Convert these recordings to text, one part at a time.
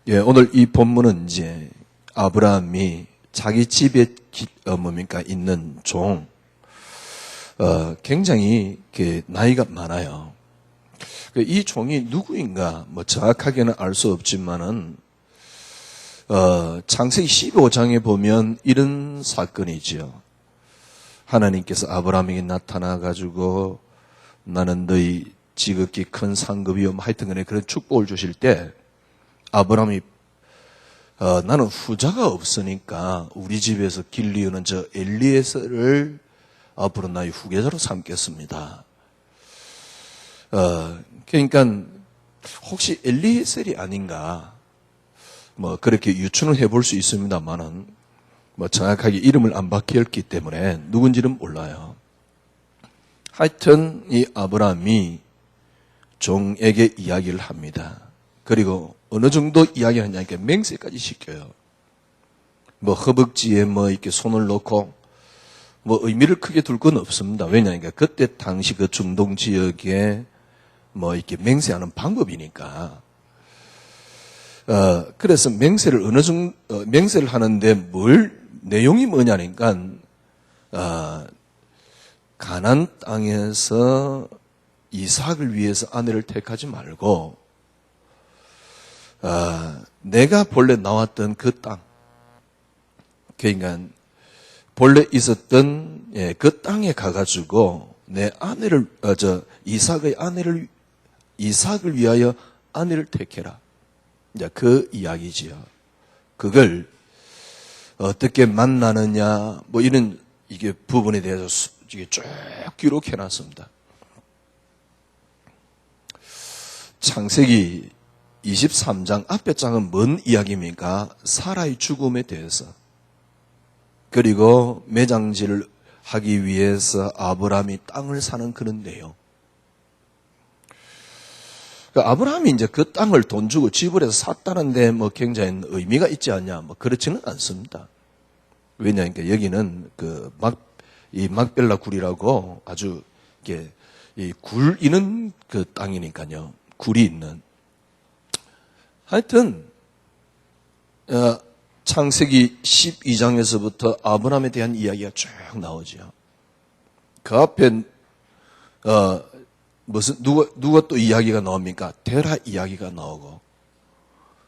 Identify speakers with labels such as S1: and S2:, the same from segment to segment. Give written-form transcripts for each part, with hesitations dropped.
S1: 예, 오늘 이 본문은 이제 아브라함이 자기 집에 있는 종, 굉장히 나이가 많아요. 이 종이 누구인가 정확하게는 알 수 없지만은 창세기 15장에 보면 이런 사건이지요. 하나님께서 아브라함에게 나타나 가지고 나는 너희 지극히 큰 상급이요, 하여튼 간에 그런 축복을 주실 때 아브라함이 나는 후자가 없으니까 우리 집에서 길리우는 저 엘리에셀을 앞으로 나의 후계자로 삼겠습니다. 그러니까 혹시 엘리에셀이 아닌가 그렇게 유추는 해볼 수 있습니다만은 정확하게 이름을 안 밝혔기 때문에 누군지는 몰라요. 하여튼 이 아브라함이 종에게 이야기를 합니다. 그리고 어느 정도 이야기하냐니까 맹세까지 시켜요. 허벅지에 이렇게 손을 놓고 의미를 크게 둘 건 없습니다. 왜냐하니까 그때 당시 그 중동 지역에 이렇게 맹세하는 방법이니까. 그래서 맹세를 어느 정도 맹세를 하는데 내용이 뭐냐니까 가나안 땅에서 이삭을 위해서 아내를 택하지 말고 내가 본래 나왔던 그 땅, 그러니까 본래 있었던 그 땅에 가가지고 내 아내를 이삭을 위하여 아내를 택해라. 이제 그 이야기지요. 그걸 어떻게 만나느냐 이런 이게 부분에 대해서 이게 쭉 기록해놨습니다. 창세기 23장 앞에 장은 뭔 이야기입니까? 사라의 죽음에 대해서. 그리고 매장지를 하기 위해서 아브라함이 땅을 사는 그런 내용. 아브라함이 이제 그 땅을 돈 주고 지불해서 샀다는데 굉장히 의미가 있지 않냐? 그렇지는 않습니다. 왜냐하니까 여기는 이 막벨라 굴이라고 아주 이 굴 있는 그 땅이니까요. 굴이 있는. 하여튼 창세기 12장에서부터 아브라함에 대한 이야기가 쭉 나오죠. 그 앞에 누가 또 이야기가 나옵니까? 데라 이야기가 나오고,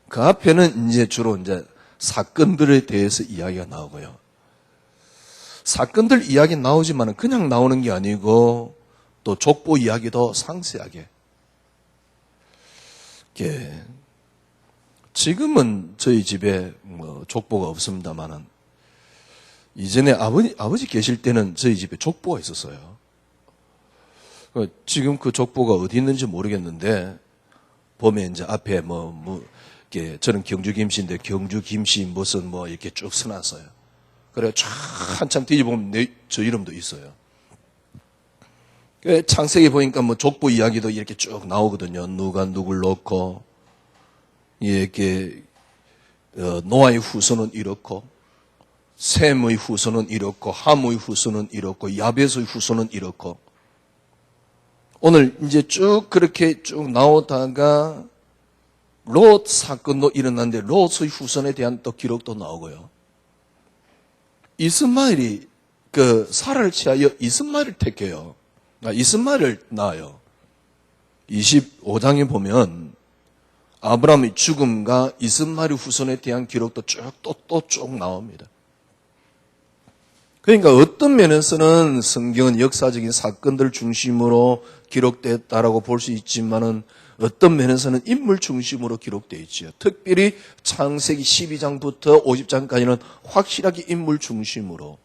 S1: 그 앞에는 이제 주로 이제 사건들에 대해서 이야기가 나오고요. 사건들 이야기 나오지만은 그냥 나오는 게 아니고 또 족보 이야기도 상세하게. 지금은 저희 집에 족보가 없습니다만은 이전에 아버지 계실 때는 저희 집에 족보가 있었어요. 지금 그 족보가 어디 있는지 모르겠는데 보면 이제 앞에 저는 경주 김씨인데 경주 김씨 무슨 이렇게 쭉 써놨어요. 그래 쫙 한참 뒤집어보면 저 이름도 있어요. 창세기 보니까 족보 이야기도 이렇게 쭉 나오거든요. 누가 누굴 넣고 이렇게 노아의 후손은 이렇고 셈의 후손은 이렇고 함의 후손은 이렇고 야벳의 후손은 이렇고. 오늘 이제 쭉 그렇게 쭉 나오다가 롯 사건도 일어났는데 롯의 후손에 대한 또 기록도 나오고요. 이스마엘이 사라를 취하여 이스마엘을 택해요. 이스마엘을 낳아요. 25장에 보면 아브라함의 죽음과 이스마엘의 후손에 대한 기록도 또 쭉 나옵니다. 그러니까 어떤 면에서는 성경은 역사적인 사건들 중심으로 기록됐다라고 볼 수 있지만은 어떤 면에서는 인물 중심으로 기록되어 있지요. 특별히 창세기 12장부터 50장까지는 확실하게 인물 중심으로.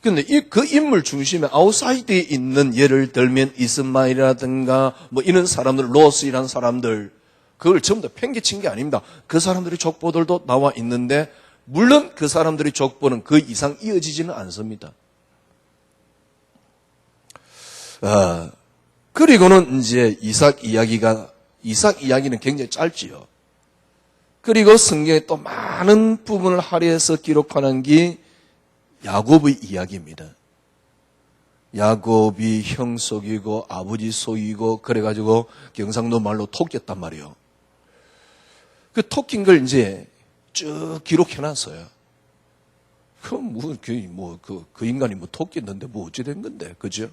S1: 그런데 그 인물 중심에 아웃사이드에 있는 예를 들면 이스마엘이라든가 이런 사람들, 롯이라는 사람들, 그걸 전부 다 팽개친 게 아닙니다. 그 사람들의 족보들도 나와 있는데 물론 그 사람들의 족보는 그 이상 이어지지는 않습니다. 그리고는 이제 이삭 이야기는 굉장히 짧지요. 그리고 성경에 또 많은 부분을 할애해서 기록하는 게 야곱의 이야기입니다. 야곱이 형 속이고 아버지 속이고 그래가지고 경상도 말로 토꼈단 말이에요. 그 토끼인 걸 이제 쭉 기록해놨어요. 그 인간이 뭐 토끼였는데 뭐 어찌 된 건데, 그죠?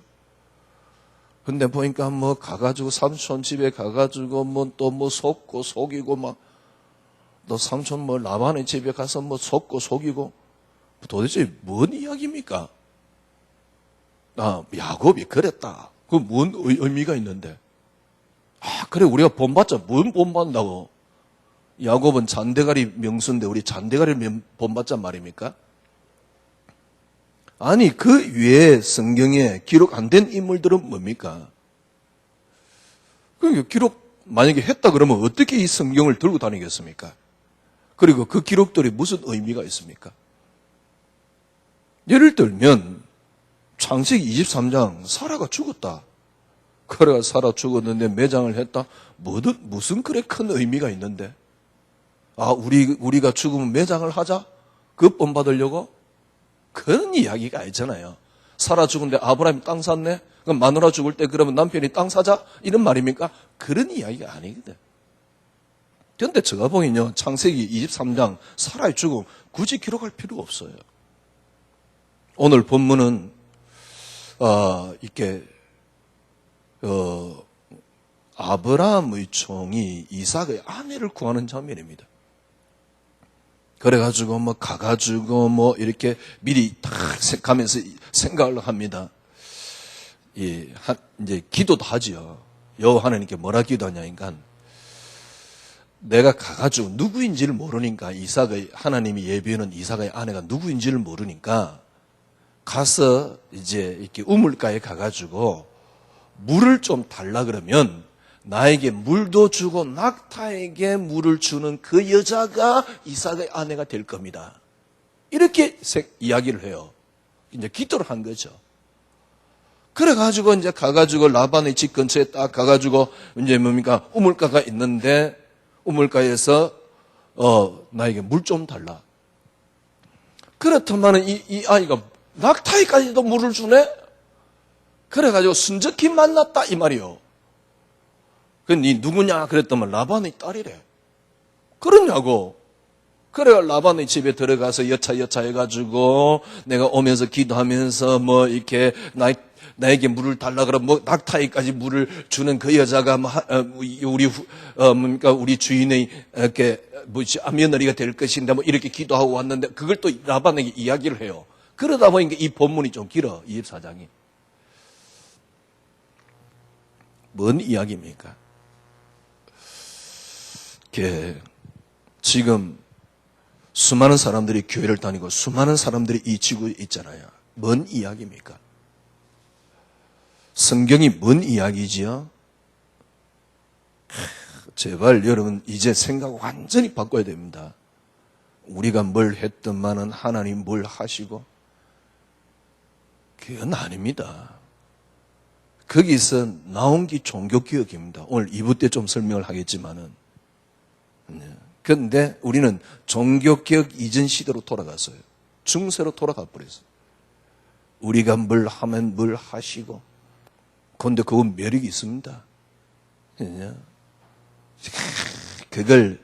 S1: 근데 보니까 뭐 가가지고 삼촌 집에 가가지고 뭐 또 뭐 속고 속이고 막 또 삼촌 뭐 라반의 집에 가서 뭐 속고 속이고 도대체 뭔 이야기입니까? 야곱이 그랬다. 그 뭔 의미가 있는데? 그래 우리가 본받자. 뭔 본받는다고? 야곱은 잔대가리 명수인데 우리 잔대가리 본받자 말입니까? 아니 그 위에 성경에 기록 안 된 인물들은 뭡니까? 그 기록 만약에 했다 그러면 어떻게 이 성경을 들고 다니겠습니까? 그리고 그 기록들이 무슨 의미가 있습니까? 예를 들면 창세기 23장 사라가 죽었다. 그래가 사라 죽었는데 매장을 했다. 무슨 그래 큰 의미가 있는데? 우리가 죽으면 매장을 하자? 그 본받으려고? 그런 이야기가 아니잖아요. 사라 죽은데 아브라함이 땅 샀네? 그럼 마누라 죽을 때 그러면 남편이 땅 사자? 이런 말입니까? 그런 이야기가 아니거든. 그런데 제가 보기엔요, 창세기 23장 사라의 죽음 굳이 기록할 필요가 없어요. 오늘 본문은, 아브라함의 종이 이삭의 아내를 구하는 장면입니다. 그래가지고 가가지고 이렇게 미리 딱 가면서 생각을 합니다. 이제 기도도 하지요. 여호와 하나님께 뭐라 기도하냐니까 내가 가가지고 누구인지를 모르니까 하나님이 예비하는 이삭의 아내가 누구인지를 모르니까 가서 이제 이렇게 우물가에 가가지고 물을 좀 달라 그러면 나에게 물도 주고 낙타에게 물을 주는 그 여자가 이삭의 아내가 될 겁니다. 이렇게 이야기를 해요. 이제 기도를 한 거죠. 그래가지고 이제 가가지고 라반의 집 근처에 딱 가가지고 이제 우물가가 있는데 우물가에서 나에게 물 좀 달라. 그렇다면 이 아이가 낙타에까지도 물을 주네? 그래가지고 순적히 만났다 이 말이요. 니 누구냐? 그랬더니 라반의 딸이래. 그러냐고. 그래 라반의 집에 들어가서 여차 해가지고 내가 오면서 기도하면서 이렇게 나에게 물을 달라 그러면 낙타에까지 물을 주는 그 여자가 우리 주인의 며느리가 될 것인데 이렇게 기도하고 왔는데 그걸 또 라반에게 이야기를 해요. 그러다 보니까 이 본문이 좀 길어. 24장이. 뭔 이야기입니까? 지금 수많은 사람들이 교회를 다니고 수많은 사람들이 이 지구에 있잖아요. 뭔 이야기입니까? 성경이 뭔 이야기지요? 제발 여러분 이제 생각 완전히 바꿔야 됩니다. 우리가 뭘 했더만은 하나님 뭘 하시고 그건 아닙니다. 거기서 나온 게 종교개혁입니다. 오늘 2부 때 좀 설명을 하겠지만은 그런데 우리는 종교개혁 이전 시대로 돌아갔어요. 중세로 돌아가 버렸어요. 우리가 뭘 하면 뭘 하시고 그런데 그건 매력이 있습니다. 그걸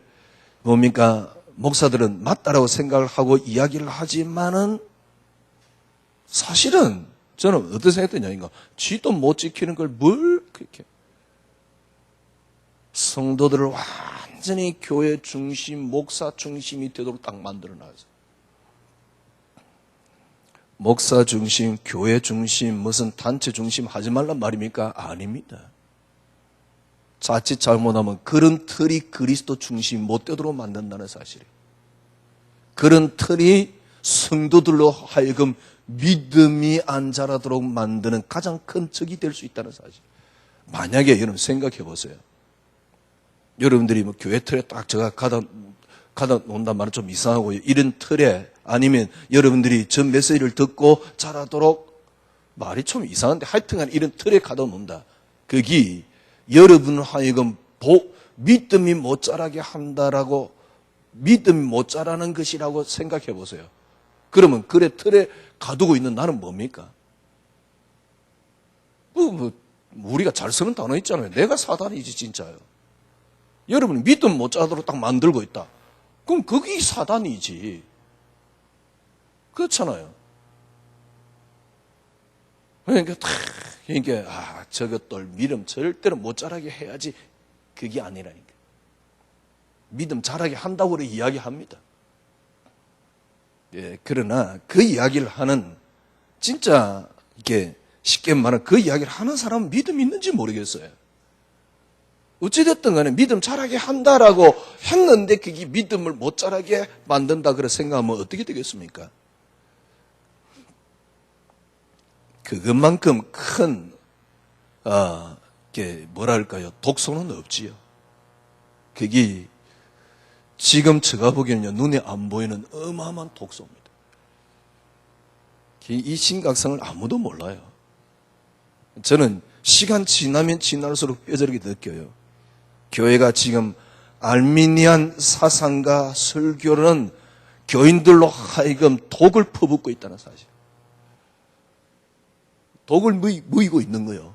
S1: 목사들은 맞다라고 생각을 하고 이야기를 하지만은 사실은 저는 어떻게 생각했냐니까 쥐도 못 지키는 걸 뭘 그렇게 성도들을 완전히 교회 중심, 목사 중심이 되도록 딱 만들어놨어요. 목사 중심, 교회 중심, 무슨 단체 중심 하지 말란 말입니까? 아닙니다. 자칫 잘못하면 그런 틀이 그리스도 중심 못 되도록 만든다는 사실이에요. 그런 틀이 성도들로 하여금 믿음이 안 자라도록 만드는 가장 큰 적이 될 수 있다는 사실. 만약에 여러분 생각해 보세요. 여러분들이 교회 틀에 딱 제가 가다 논단 말은 좀 이상하고요. 이런 틀에 아니면 여러분들이 전 메시지를 듣고 자라도록 말이 좀 이상한데 하여튼간 이런 틀에 가다 논다. 거기 여러분을 하여금 믿음이 못 자라게 한다라고 믿음이 못 자라는 것이라고 생각해 보세요. 그러면 그래 틀에 가두고 있는 나는 뭡니까? 우리가 잘 쓰는 단어 있잖아요. 내가 사단이지 진짜요. 여러분이 믿음 못 자도록 딱 만들고 있다. 그럼 그게 사단이지. 그렇잖아요. 그러니까 저것들 믿음 절대로 못 자라게 해야지. 그게 아니라니까. 믿음 자라게 한다고 이야기합니다. 예, 그러나 그 이야기를 하는, 진짜 이게 쉽게 말하면 그 이야기를 하는 사람은 믿음이 있는지 모르겠어요. 어찌됐든 간에 믿음 자라게 한다라고 했는데 그게 믿음을 못 자라게 만든다 그래 생각하면 어떻게 되겠습니까? 그것만큼 큰 뭐랄까요, 독소는 없지요. 그게 지금 제가 보기에는요, 눈에 안 보이는 어마어마한 독소입니다. 이 심각성을 아무도 몰라요. 저는 시간 지나면 지날수록 뼈저리게 느껴요. 교회가 지금 알미니안 사상과 설교는 교인들로 하여금 독을 퍼붓고 있다는 사실. 독을 무이고 있는 거예요.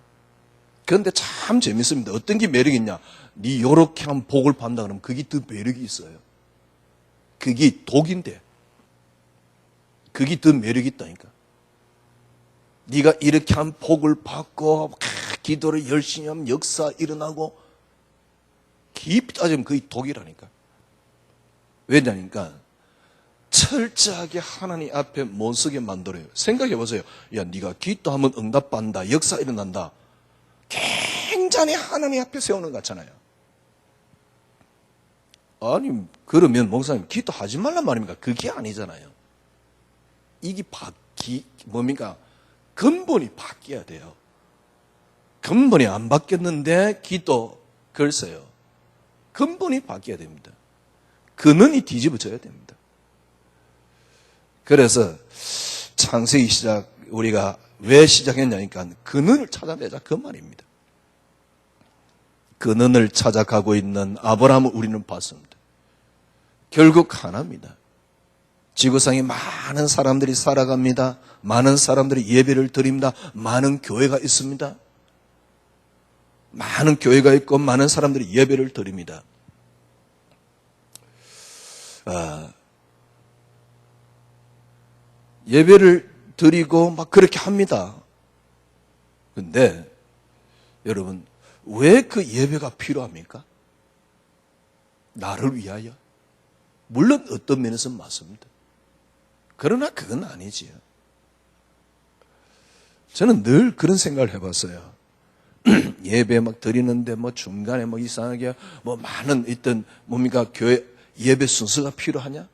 S1: 그런데 참 재밌습니다. 어떤 게 매력이 있냐? 네 요렇게 하면 복을 받는다 그러면 그게 더 매력이 있어요. 그게 독인데 그게 더 매력이 있다니까. 네가 이렇게 하면 복을 받고 기도를 열심히 하면 역사 일어나고, 깊이 따지면 그게 독이라니까. 왜냐니까 철저하게 하나님 앞에 못 서게 만들어요. 생각해 보세요. 야, 네가 기도하면 응답받는다, 역사 일어난다. 굉장히 하나님 앞에 세우는 것 같잖아요. 아니, 그러면 목사님 기도하지 말란 말입니까? 그게 아니잖아요. 이게 뭡니까? 근본이 바뀌어야 돼요. 근본이 안 바뀌었는데 기도, 글쎄요. 근본이 바뀌어야 됩니다. 근원이 뒤집어져야 됩니다. 그래서 창세기 시작, 우리가 왜 시작했냐니까 근원을 찾아내자, 그 말입니다. 근원을 찾아가고 있는 아브라함을 우리는 봤습니다. 결국 하나입니다. 지구상에 많은 사람들이 살아갑니다. 많은 사람들이 예배를 드립니다. 많은 교회가 있습니다. 많은 교회가 있고 많은 사람들이 예배를 드립니다. 예배를 드리고 막 그렇게 합니다. 근데 여러분, 왜 그 예배가 필요합니까? 나를 위하여? 물론 어떤 면에서 맞습니다. 그러나 그건 아니지요. 저는 늘 그런 생각을 해봤어요. 예배 막 드리는데 뭐 중간에 뭐 이상하게 뭐 많은 있던 뭡니까 교회 예배 순서가 필요하냐?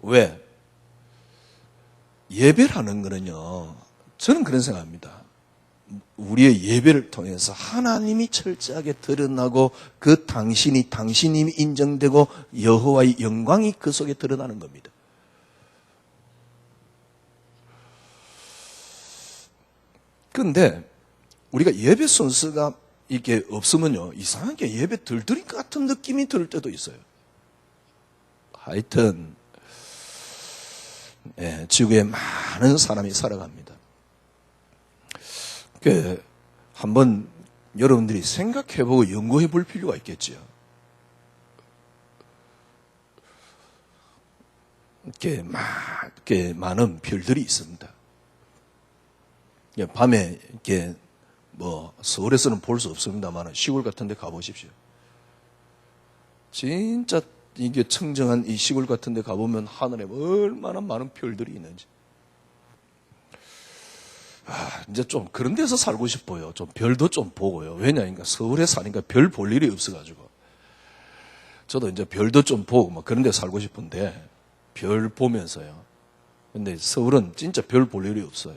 S1: 왜? 예배라는 거는요, 저는 그런 생각합니다. 우리의 예배를 통해서 하나님이 철저하게 드러나고 그 당신님이 인정되고 여호와의 영광이 그 속에 드러나는 겁니다. 그런데 우리가 예배 순서가 이게 없으면요, 이상하게 예배 들들인 것 같은 느낌이 들 때도 있어요. 하여튼 지구에 많은 사람이 살아갑니다. 한번 여러분들이 생각해보고 연구해 볼 필요가 있겠지요. 이렇게 많은 별들이 있습니다. 밤에 이렇게 뭐 서울에서는 볼 수 없습니다만 시골 같은 데 가보십시오. 진짜 이게 청정한 이 시골 같은 데 가보면 하늘에 얼마나 많은 별들이 있는지. 이제 좀 그런 데서 살고 싶어요. 좀 별도 좀 보고요. 왜냐니까 서울에 사니까 별 볼 일이 없어가지고. 저도 이제 별도 좀 보고 뭐 그런 데 살고 싶은데 별 보면서요. 근데 서울은 진짜 별 볼 일이 없어요.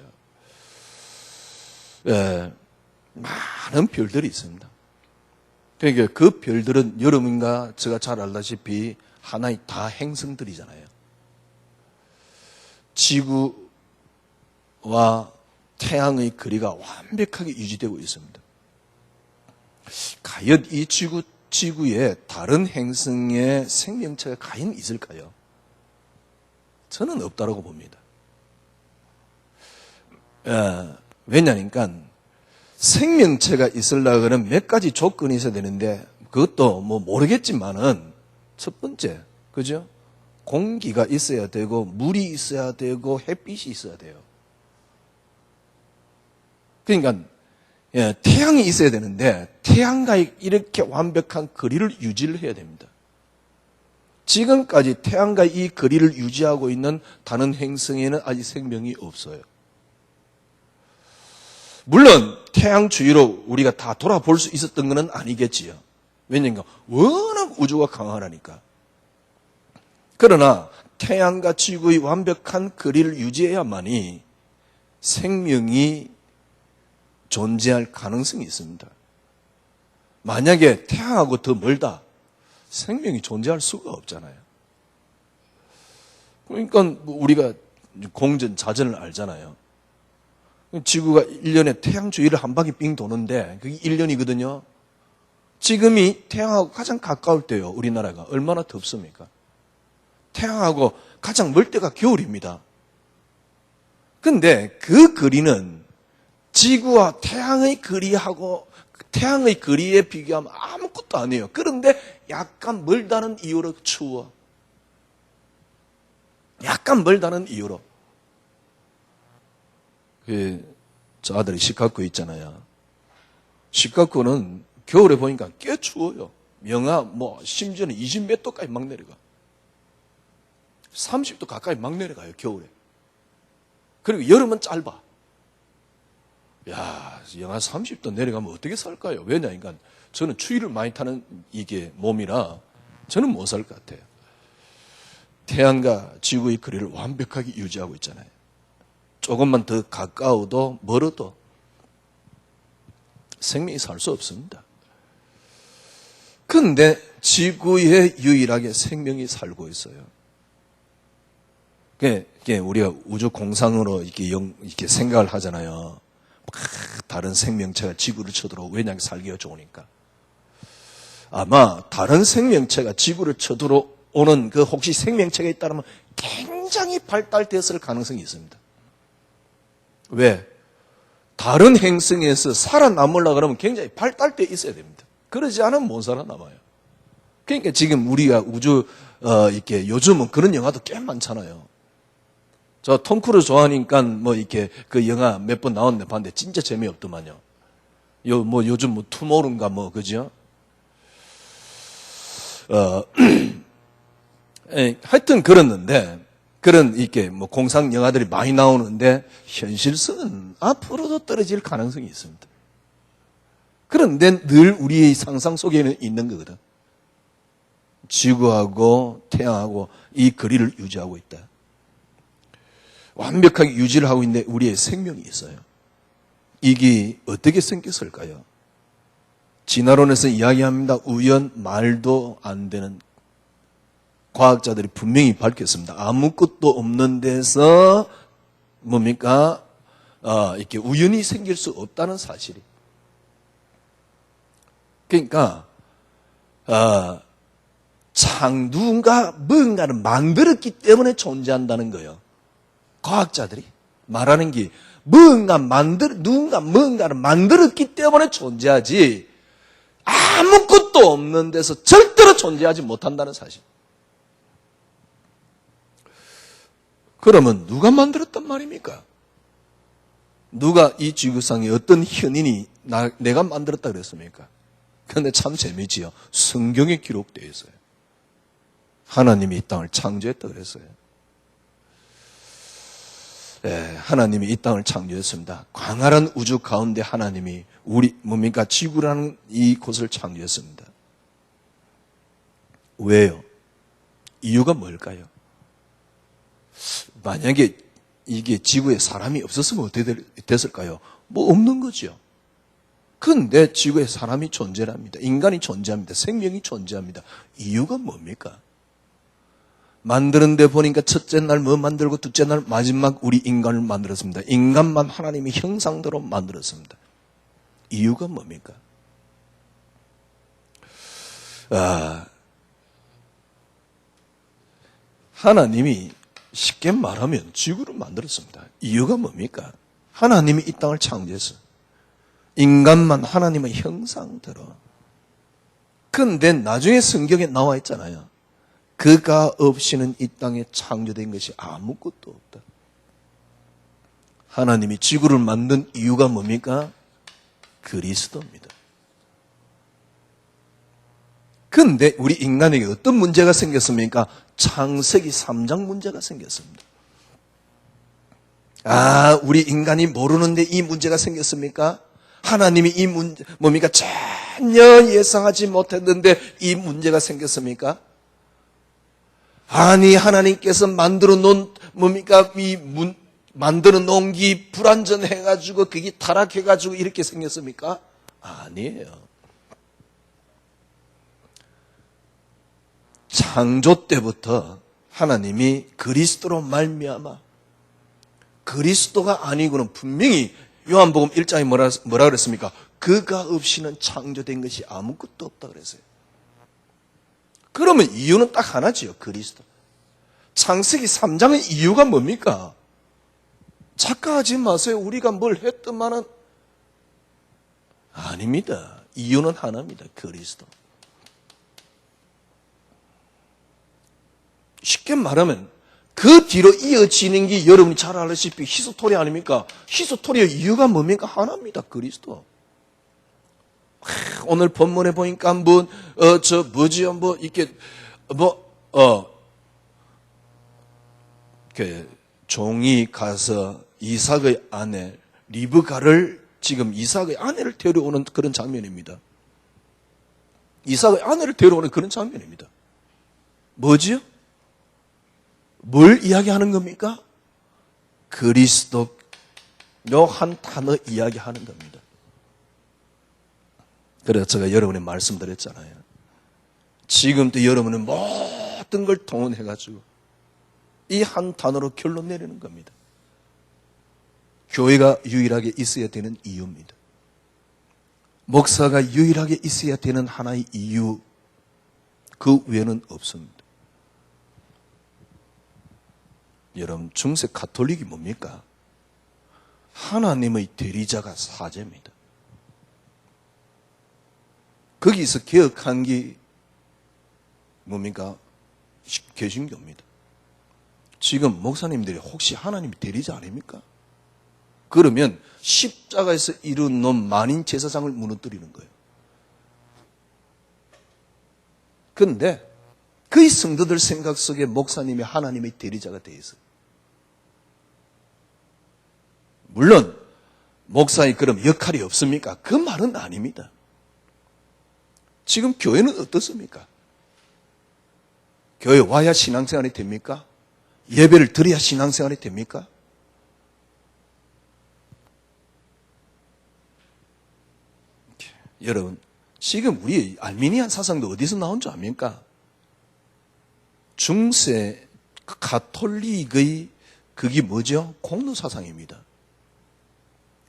S1: 많은 별들이 있습니다. 그러니까 그 별들은 여러분과 제가 잘 알다시피 하나의 다 행성들이잖아요. 지구와 태양의 거리가 완벽하게 유지되고 있습니다. 과연 이 지구에 다른 행성의 생명체가 과연 있을까요? 저는 없다고 봅니다. 왜냐니까 생명체가 있으려면 몇 가지 조건이 있어야 되는데 그것도 뭐 모르겠지만은 첫 번째, 그죠? 공기가 있어야 되고 물이 있어야 되고 햇빛이 있어야 돼요. 그러니까 태양이 있어야 되는데 태양과 이렇게 완벽한 거리를 유지를 해야 됩니다. 지금까지 태양과 이 거리를 유지하고 있는 다른 행성에는 아직 생명이 없어요. 물론 태양 주위로 우리가 다 돌아볼 수 있었던 것은 아니겠지요. 왜냐하면 워낙 우주가 강하니까. 그러나 태양과 지구의 완벽한 거리를 유지해야만이 생명이 존재할 가능성이 있습니다. 만약에 태양하고 더 멀다, 생명이 존재할 수가 없잖아요. 그러니까 우리가 공전, 자전을 알잖아요. 지구가 1년에 태양 주위를 한 바퀴 빙 도는데 그게 1년이거든요. 지금이 태양하고 가장 가까울 때요. 우리나라가 얼마나 덥습니까? 태양하고 가장 멀 때가 겨울입니다. 근데 그 거리는 지구와 태양의 거리하고 태양의 거리에 비교하면 아무것도 아니에요. 그런데 약간 멀다는 이유로 추워. 약간 멀다는 이유로. 저 아들이 시카고 있잖아요. 시카고는 겨울에 보니까 꽤 추워요. 영하 심지어는 20몇 도까지 막 내려가. 30도 가까이 막 내려가요, 겨울에. 그리고 여름은 짧아. 야, 영하 30도 내려가면 어떻게 살까요? 왜냐니까 저는 추위를 많이 타는 이게 몸이라 저는 못 살 것 같아요. 태양과 지구의 거리를 완벽하게 유지하고 있잖아요. 조금만 더 가까워도 멀어도 생명이 살 수 없습니다. 그런데 지구에 유일하게 생명이 살고 있어요. 우리가 우주 공상으로 이렇게 생각을 하잖아요. 다른 생명체가 지구를 쳐들어오고, 왜냐하면 살기가 좋으니까. 아마 다른 생명체가 지구를 쳐들어오는 그 혹시 생명체가 있다면 굉장히 발달되었을 가능성이 있습니다. 왜? 다른 행성에서 살아남으려고 그러면 굉장히 발달되어 있어야 됩니다. 그러지 않으면 못 살아남아요. 그러니까 지금 우리가 이렇게 요즘은 그런 영화도 꽤 많잖아요. 저 톰 크루즈 좋아하니까 이렇게 그 영화 몇 번 나왔는데 봤는데 진짜 재미없더만요. 요즘 투모로인가 그죠? 하여튼 그랬는데, 그런 이렇게 공상 영화들이 많이 나오는데 현실성은 앞으로도 떨어질 가능성이 있습니다. 그런데 늘 우리의 상상 속에는 있는 거거든. 지구하고 태양하고 이 거리를 유지하고 있다. 완벽하게 유지를 하고 있는데 우리의 생명이 있어요. 이게 어떻게 생겼을까요? 진화론에서 이야기합니다. 우연 말도 안 되는, 과학자들이 분명히 밝혔습니다. 아무것도 없는 데서 이렇게 우연히 생길 수 없다는 사실이. 그러니까 누군가 뭔가를 만들었기 때문에 존재한다는 거예요. 과학자들이 말하는 게 누군가 뭔가를 만들었기 때문에 존재하지, 아무것도 없는 데서 절대로 존재하지 못한다는 사실. 그러면 누가 만들었단 말입니까? 누가 이 지구상에 어떤 현인이 내가 만들었다 그랬습니까? 그런데 참 재미지요. 성경에 기록되어 있어요. 하나님이 이 땅을 창조했다 그랬어요. 하나님이 이 땅을 창조했습니다. 광활한 우주 가운데 하나님이 지구라는 이 곳을 창조했습니다. 왜요? 이유가 뭘까요? 만약에 이게 지구에 사람이 없었으면 어떻게 됐을까요? 없는 거죠. 그런데 지구에 사람이 존재합니다. 인간이 존재합니다. 생명이 존재합니다. 이유가 뭡니까? 만드는데 보니까 첫째 날 만들고 둘째 날 마지막 우리 인간을 만들었습니다. 인간만 하나님의 형상대로 만들었습니다. 이유가 뭡니까? 하나님이 쉽게 말하면 지구를 만들었습니다. 이유가 뭡니까? 하나님이 이 땅을 창조했어요. 인간만 하나님의 형상대로. 그런데 나중에 성경에 나와 있잖아요. 그가 없이는 이 땅에 창조된 것이 아무것도 없다. 하나님이 지구를 만든 이유가 뭡니까? 그리스도입니다. 그런데 우리 인간에게 어떤 문제가 생겼습니까? 창세기 3장 문제가 생겼습니다. 우리 인간이 모르는데 이 문제가 생겼습니까? 하나님이 이 문제 뭡니까? 전혀 예상하지 못했는데 이 문제가 생겼습니까? 아니, 하나님께서 만들어 놓은 뭡니까? 만들어 놓은 게 불완전해가지고 그게 타락해가지고 이렇게 생겼습니까? 아니에요. 창조 때부터 하나님이 그리스도로 말미암아, 그리스도가 아니고는 분명히 요한복음 1장에 뭐라 그랬습니까? 그가 없이는 창조된 것이 아무것도 없다 그랬어요. 그러면 이유는 딱 하나지요. 그리스도. 창세기 3장의 이유가 뭡니까? 착각하지 마세요. 우리가 뭘 했더만은 아닙니다. 이유는 하나입니다. 그리스도. 쉽게 말하면 그 뒤로 이어지는 게 여러분이 잘 알다시피 히스토리 아닙니까? 히스토리의 이유가 뭡니까? 하나입니다. 그리스도. 오늘 본문에 보니까 종이 가서 이삭의 아내 리브가를 지금 이삭의 아내를 데려오는 그런 장면입니다. 이삭의 아내를 데려오는 그런 장면입니다. 뭐지요? 뭘 이야기하는 겁니까? 그리스도 요 한 단어 이야기하는 겁니다. 그래서 제가 여러분에 말씀드렸잖아요. 지금도 여러분은 모든 걸 동원해가지고 이 한 단어로 결론 내리는 겁니다. 교회가 유일하게 있어야 되는 이유입니다. 목사가 유일하게 있어야 되는 하나의 이유, 그 외에는 없습니다. 여러분, 중세 가톨릭이 뭡니까? 하나님의 대리자가 사제입니다. 거기서 개혁한 게 뭡니까? 개신교입니다. 지금 목사님들이 혹시 하나님 대리자 아닙니까? 그러면 십자가에서 이룬 놈 만인 제사장을 무너뜨리는 거예요. 그런데 그의 성도들 생각 속에 목사님이 하나님의 대리자가 되어 있어요. 물론 목사의 그럼 역할이 없습니까? 그 말은 아닙니다. 지금 교회는 어떻습니까? 교회 와야 신앙생활이 됩니까? 예배를 드려야 신앙생활이 됩니까? 여러분, 지금 우리 알미니안 사상도 어디서 나온 줄 압니까? 중세 가톨릭의 그게 뭐죠? 공로 사상입니다.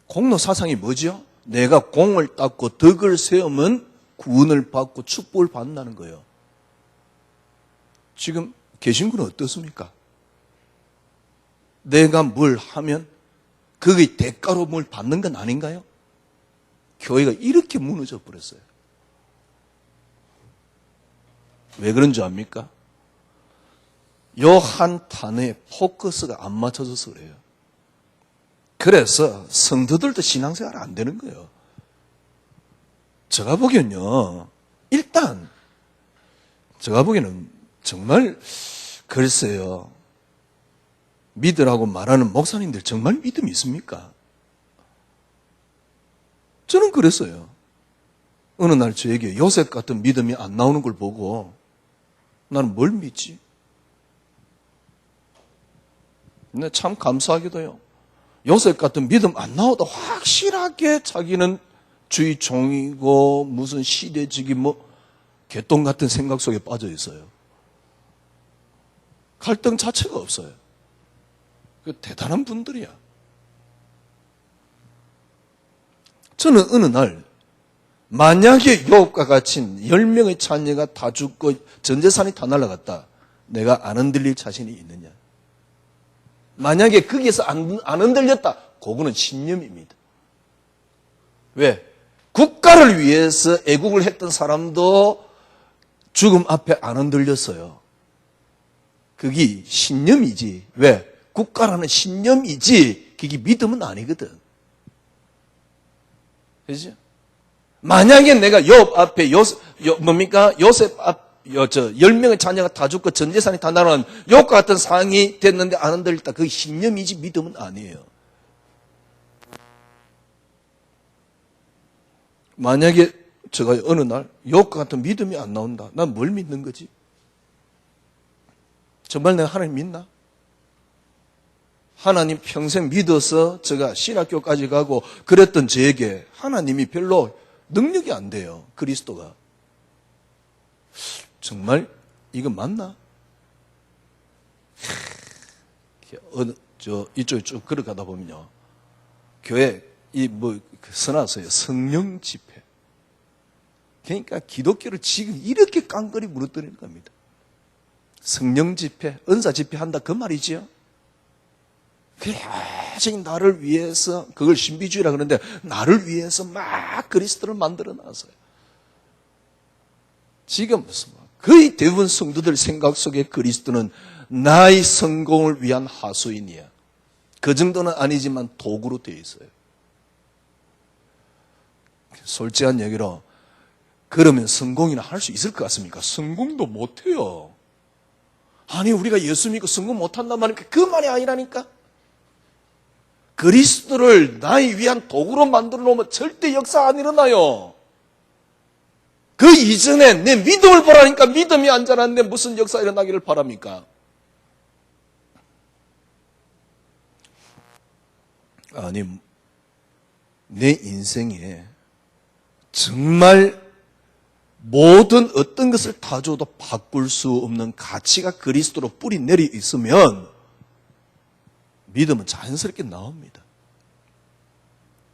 S1: 공로 사상이 뭐죠? 내가 공을 닦고 덕을 세우면 구원을 받고 축복을 받는다는 거예요. 지금 개신교는 어떻습니까? 내가 뭘 하면 그의 대가로 뭘 받는 건 아닌가요? 교회가 이렇게 무너져 버렸어요. 왜 그런 줄 압니까? 요 한 단어에 포커스가 안 맞춰져서 그래요. 그래서 성도들도 신앙생활 안 되는 거예요. 제가 보기엔요, 일단 제가 보기에는 정말 글쎄요, 믿으라고 말하는 목사님들 정말 믿음이 있습니까? 저는 그랬어요. 어느 날 저에게 요셉 같은 믿음이 안 나오는 걸 보고 나는 뭘 믿지? 근데 참 감사하게도요, 요셉 같은 믿음 안 나오다 확실하게 자기는 주의 종이고 무슨 시대적인 개똥 같은 생각 속에 빠져 있어요. 갈등 자체가 없어요. 그 대단한 분들이야. 저는 어느 날 만약에 욥과 같이 10명의 자녀가 다 죽고 전 재산이 다 날아갔다. 내가 안 흔들릴 자신이 있느냐? 만약에 거기에서 안 흔들렸다. 그거는 신념입니다. 왜? 국가를 위해서 애국을 했던 사람도 죽음 앞에 안 흔들렸어요. 그게 신념이지. 왜? 국가라는 신념이지. 그게 믿음은 아니거든. 그죠? 만약에 내가 욥 앞에 요셉 앞 10명의 자녀가 다 죽고 전 재산이 다 날아간 욥과 같은 상황이 됐는데 안 흔들렸다. 그게 신념이지 믿음은 아니에요. 만약에 제가 어느 날 욥과 같은 믿음이 안 나온다. 난 뭘 믿는 거지? 정말 내가 하나님 믿나? 하나님 평생 믿어서 제가 신학교까지 가고 그랬던 저에게 하나님이 별로 능력이 안 돼요. 그리스도가. 정말 이거 맞나? 이쪽에 쭉 걸어가다 보면요. 교회 써놨어요. 성령 집회. 그러니까 기독교를 지금 이렇게 깡그리 무너뜨리는 겁니다. 성령 집회, 은사 집회 한다 그 말이지요. 계속 나를 위해서, 그걸 신비주의라 그러는데 나를 위해서 막 그리스도를 만들어 놨어요. 지금 거의 대부분 성도들 생각 속에 그리스도는 나의 성공을 위한 하수인이야. 그 정도는 아니지만 도구로 되어 있어요. 솔직한 얘기로 그러면 성공이나 할 수 있을 것 같습니까? 성공도 못해요. 아니 우리가 예수 믿고 성공 못한단 말이니까 그 말이 아니라니까. 그리스도를 나의 위한 도구로 만들어 놓으면 절대 역사 안 일어나요. 그 이전에 내 믿음을 보라니까 믿음이 안 자랐는데 무슨 역사 일어나기를 바랍니까? 아니 내 인생에 정말 모든 어떤 것을 다 줘도 바꿀 수 없는 가치가 그리스도로 뿌리 내려 있으면 믿음은 자연스럽게 나옵니다.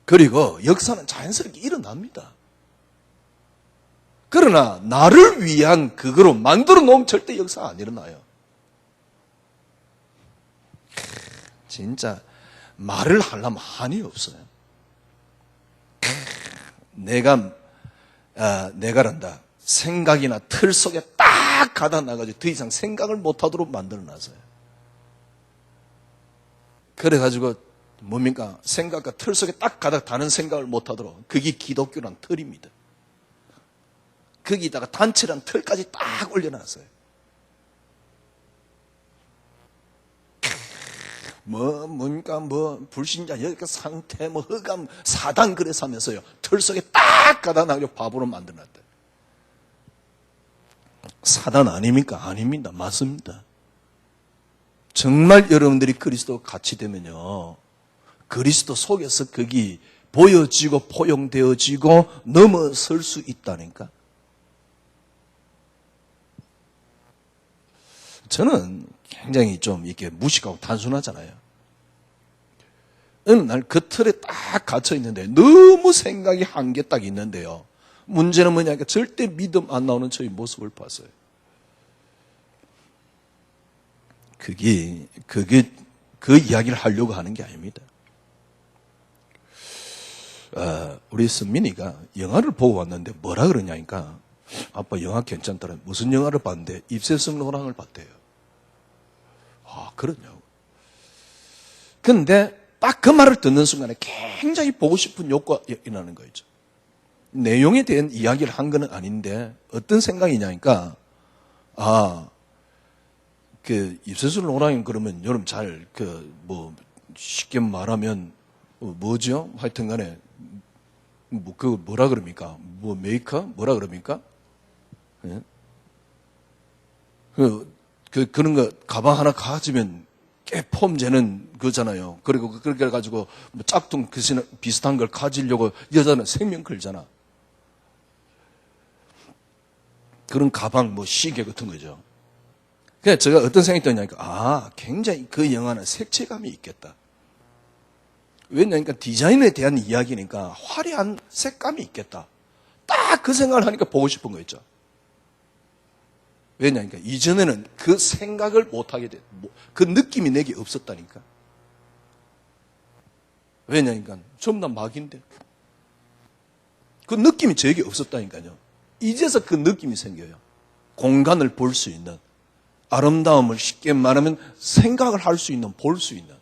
S1: 그리고 역사는 자연스럽게 일어납니다. 그러나 나를 위한 그거로 만들어 놓으면 절대 역사 안 일어나요. 진짜 말을 하려면 한이 없어요. 내가란다. 생각이나 틀 속에 딱 가다 나가지고 더 이상 생각을 못하도록 만들어 놨어요. 그래가지고 뭡니까? 생각과 틀 속에 딱 가다 다른 생각을 못하도록. 그게 기독교란 틀입니다. 거기다가 단체란 틀까지 딱 올려놨어요. 불신자, 여기가 상태, 흑암, 사단 그래서 하면서요. 틀 속에 딱 가다 나가지고 바보로 만들어놨다. 사단 아닙니까? 아닙니다. 맞습니다. 정말 여러분들이 그리스도 같이 되면요. 그리스도 속에서 거기 보여지고 포용되어지고 넘어설 수 있다니까. 저는 굉장히 좀 이렇게 무식하고 단순하잖아요. 어느 날 그 틀에 딱 갇혀 있는데 너무 생각이 한 개 딱 있는데요. 문제는 뭐냐니까 절대 믿음 안 나오는 저의 모습을 봤어요. 그게 그 이야기를 하려고 하는 게 아닙니다. 우리 선민이가 영화를 보고 왔는데 뭐라 그러냐니까 아빠 영화 괜찮더라. 무슨 영화를 봤는데 입새성노랑을 봤대요. 아 그러냐고. 근데 딱 그 말을 듣는 순간에 굉장히 보고 싶은 욕구가 일어나는 거죠. 내용에 대한 이야기를 한 건 아닌데 어떤 생각이냐니까 입새성노랑이 그러면 여러분 잘 쉽게 말하면 뭐죠? 하여튼 간에 뭐라 그럽니까? 메이커? 뭐라 그럽니까? 예? 그런 거 가방 하나 가지면 꽤 폼 재는 거잖아요. 그리고 그렇게 해가지고 짝퉁 비슷한 걸 가지려고 여자는 생명 걸잖아. 그런 가방 시계 같은 거죠. 그래서 제가 어떤 생각이 드냐니까 굉장히 그 영화는 색채감이 있겠다. 왜냐니까 디자인에 대한 이야기니까 화려한 색감이 있겠다. 딱 그 생각을 하니까 보고 싶은 거 있죠. 왜냐니까 이전에는 그 생각을 못하게 돼. 그 느낌이 내게 없었다니까. 왜냐니까 전부 다 막인데. 그 느낌이 저에게 없었다니까요. 이제서 그 느낌이 생겨요. 공간을 볼 수 있는, 아름다움을 쉽게 말하면 생각을 할 수 있는, 볼 수 있는.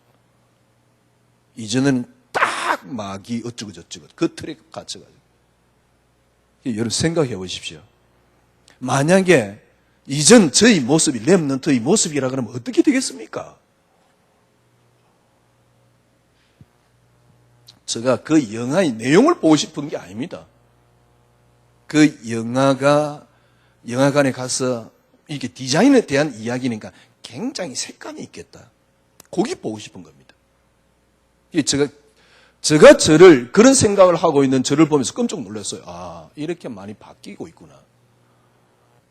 S1: 이전에는 딱 막이 어쩌고 저쩌고 그 틀에 갇혀가지고. 여러분 생각해 보십시오. 만약에 이전 저희 모습이 렘넌트의 모습이라 그러면 어떻게 되겠습니까? 제가 그 영화의 내용을 보고 싶은 게 아닙니다. 그 영화관에 가서 이게 디자인에 대한 이야기니까 굉장히 색감이 있겠다. 거기 보고 싶은 겁니다. 제가 저를 그런 생각을 하고 있는 저를 보면서 깜짝 놀랐어요. 아, 이렇게 많이 바뀌고 있구나.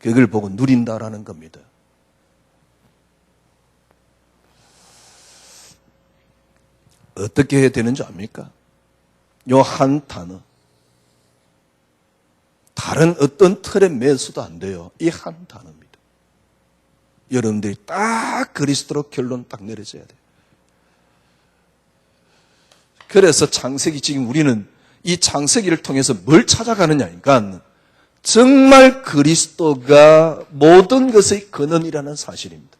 S1: 그걸 보고 누린다라는 겁니다. 어떻게 해야 되는지 압니까? 요 한 단어. 다른 어떤 틀에 매수도 안 돼요. 이 한 단어입니다. 여러분들이 딱 그리스도로 결론 딱 내려져야 돼요. 그래서 창세기 지금 우리는 이 창세기를 통해서 뭘 찾아가느냐니까 정말 그리스도가 모든 것의 근원이라는 사실입니다.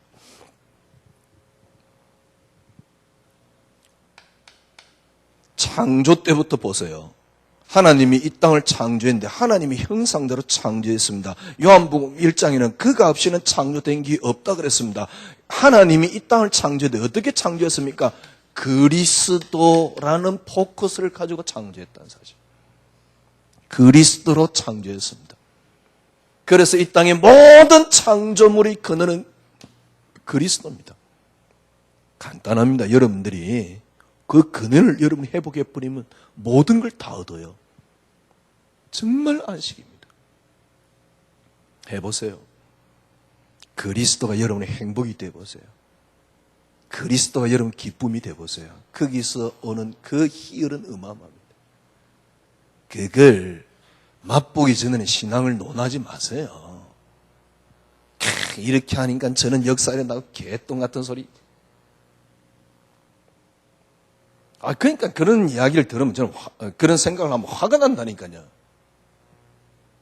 S1: 창조 때부터 보세요. 하나님이 이 땅을 창조했는데 하나님이 형상대로 창조했습니다. 요한복음 1장에는 그가 없이는 창조된 게 없다 그랬습니다. 하나님이 이 땅을 창조했는데 어떻게 창조했습니까? 그리스도라는 포커스를 가지고 창조했다는 사실. 그리스도로 창조했습니다. 그래서 이 땅의 모든 창조물의 근원은 그리스도입니다. 간단합니다. 여러분들이 그 근원을 여러분이 회복해 버리면 모든 걸 다 얻어요. 정말 안식입니다. 해보세요. 그리스도가 여러분의 행복이 되어보세요. 그리스도가 여러분 기쁨이 되어보세요. 거기서 오는 그 희열은 어마어마합니다. 그걸 맛보기 전에는 신앙을 논하지 마세요. 이렇게 하니까 저는 역사에 나고 개똥 같은 소리. 그러니까 그런 이야기를 들으면 저는 그런 생각을 하면 화가 난다니까요.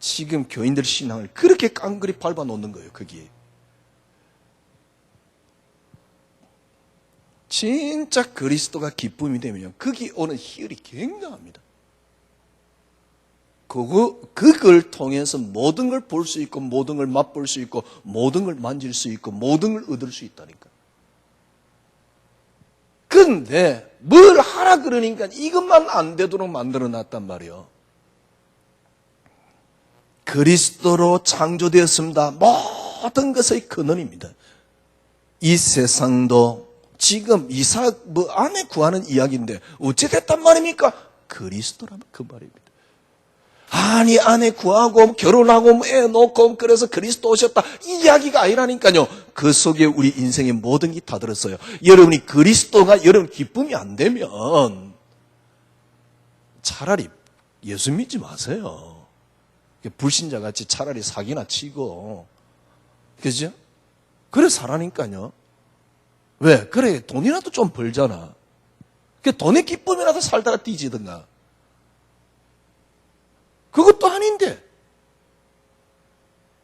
S1: 지금 교인들 신앙을 그렇게 깡그리 밟아 놓는 거예요, 거기에. 진짜 그리스도가 기쁨이 되면요, 거기 오는 희열이 굉장합니다. 그걸 통해서 모든 걸 볼 수 있고, 모든 걸 맛볼 수 있고, 모든 걸 만질 수 있고, 모든 걸 얻을 수 있다니까. 근데 뭘 하라 그러니까 이것만 안 되도록 만들어 놨단 말이에요. 그리스도로 창조되었습니다. 모든 것의 근원입니다. 이 세상도 지금 이삭 아내 구하는 이야기인데 어찌 됐단 말입니까? 그리스도라면 그 말입니다. 아니 아내 구하고 결혼하고 애 놓고 그래서 그리스도 오셨다 이 이야기가 아니라니까요. 그 속에 우리 인생의 모든 게 다 들었어요. 여러분이 그리스도가 여러분 기쁨이 안 되면 차라리 예수 믿지 마세요. 불신자같이 차라리 사기나 치고, 그죠? 그래 살아니까요. 왜? 그래 돈이라도 좀 벌잖아. 돈의 기쁨이라도 살다가 뒤지든가. 그것도 아닌데.